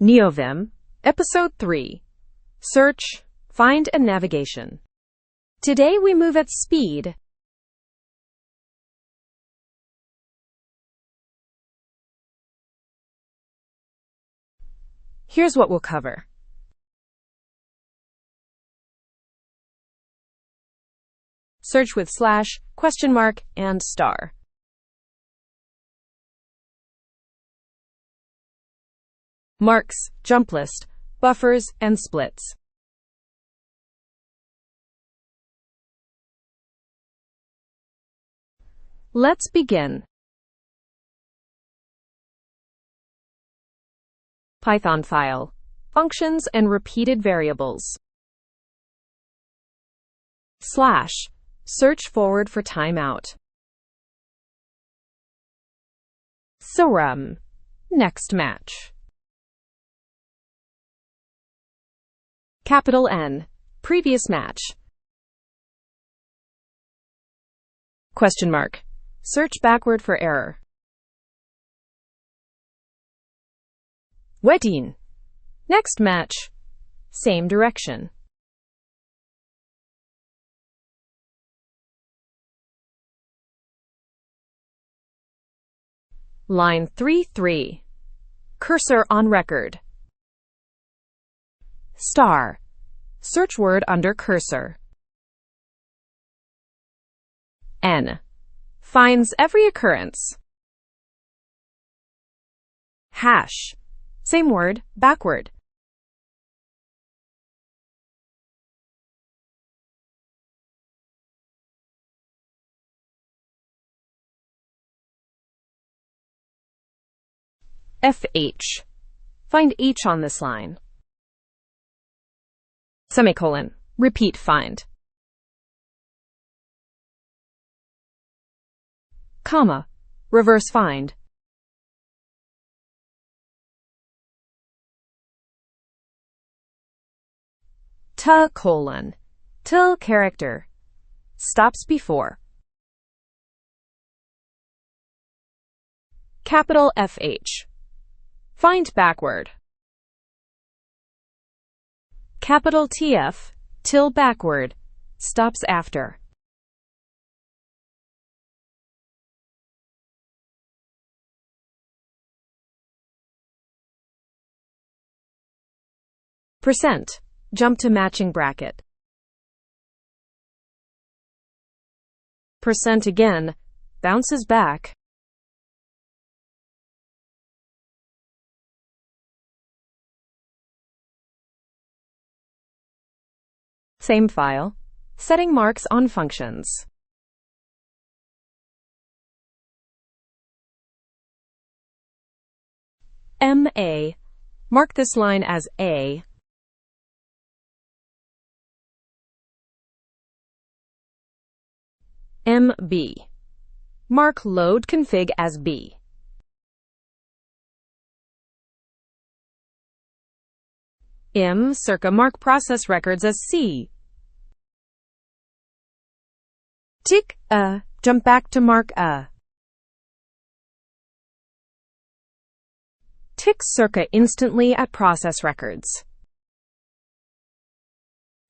Neovim, Episode 3. Search, Find and Navigation. Today we move at speed. Here's what we'll cover. Search with slash, question mark, and star. Marks, Jumplist, buffers, and splits. Let's begin. Python file, functions and repeated variables. Slash, search forward for timeout. Next match. Capital N, previous match. Question mark, search backward for error. Wedding, next match, same direction. Line 3-3, cursor on record. Star, search word under cursor. N, finds every occurrence. Hash, same word, backward. FH, find H on this line. Semicolon, repeat find. Comma, reverse find. Till character, stops before. Capital FH, find backward. Capital TF, till backward, stops after. Percent, jump to matching bracket. Percent again, bounces back. Same file, setting marks on functions. MA, mark this line as A. MB, mark load config as B. Circa mark process records as C. Tick jump back to mark A. Tick circa instantly at process records.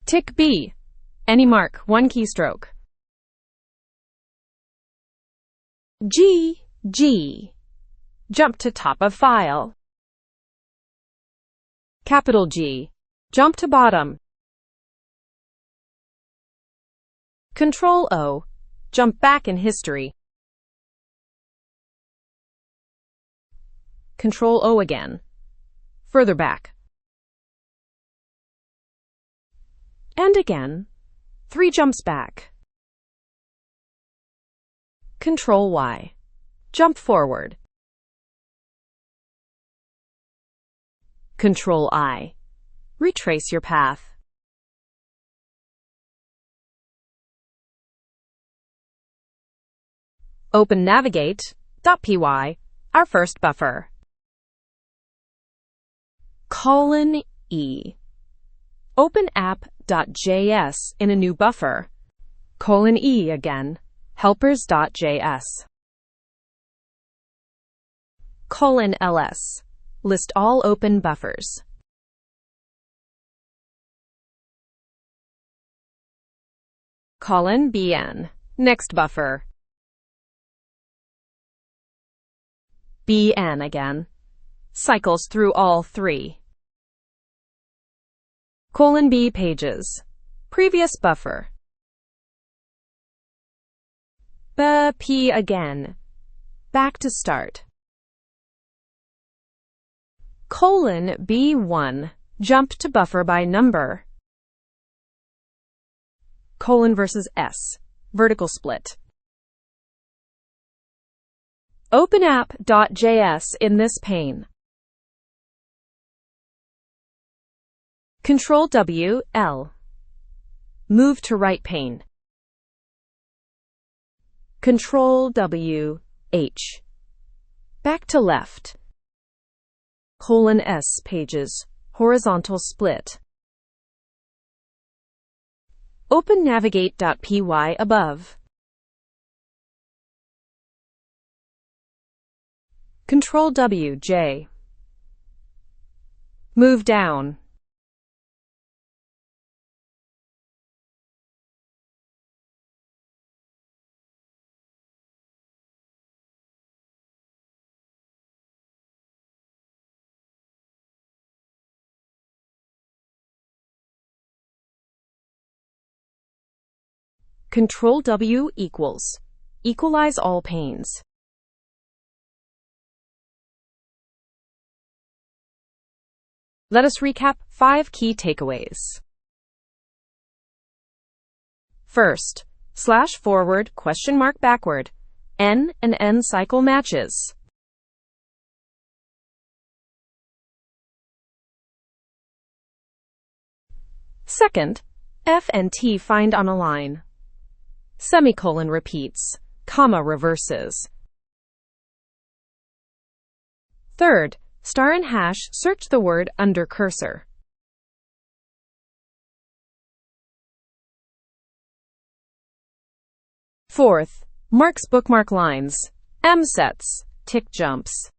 Tick B, any mark, one keystroke. G, jump to top of file. Capital G, jump to bottom. Ctrl-o, jump back in history. Ctrl-o again, further back. And again, 3 jumps back. Ctrl-y, jump forward. Ctrl-i, retrace your path. Open navigate.py, our first buffer. :e, open app.js in a new buffer. :e again, helpers.js. :ls, list all open buffers. :bn, next buffer. bn again, cycles through all three. :b pages, previous buffer. p again, back to start. :b1, jump to buffer by number. :versus s, vertical split. Open app.js in this pane. Ctrl-w, L. Move to right pane. Ctrl-w, H. Back to left. :s pages, horizontal split. Open navigate.py above. Ctrl-w, J. Move down. Ctrl-w equals. Equalize all panes. Let us recap 5 key takeaways. First, /forward, backward, n and n cycle matches. Second, F and T find on a line. Semicolon repeats, comma reverses. Third, star and hash search the word under cursor. Fourth, marks bookmark lines, M sets, tick jumps.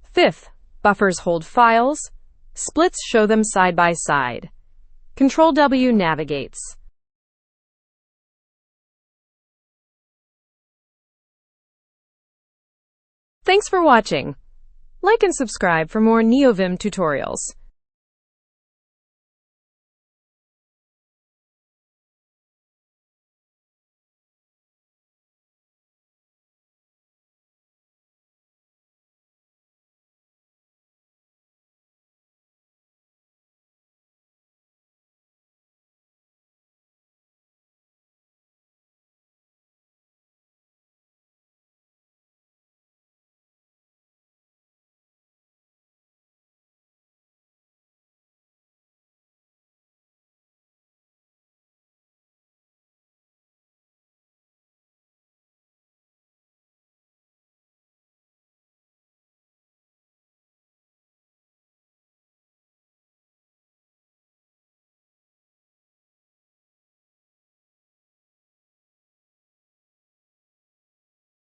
Fifth, buffers hold files, splits show them side by side. Ctrl-w navigates. Thanks for watching. Like and subscribe for more Neovim tutorials.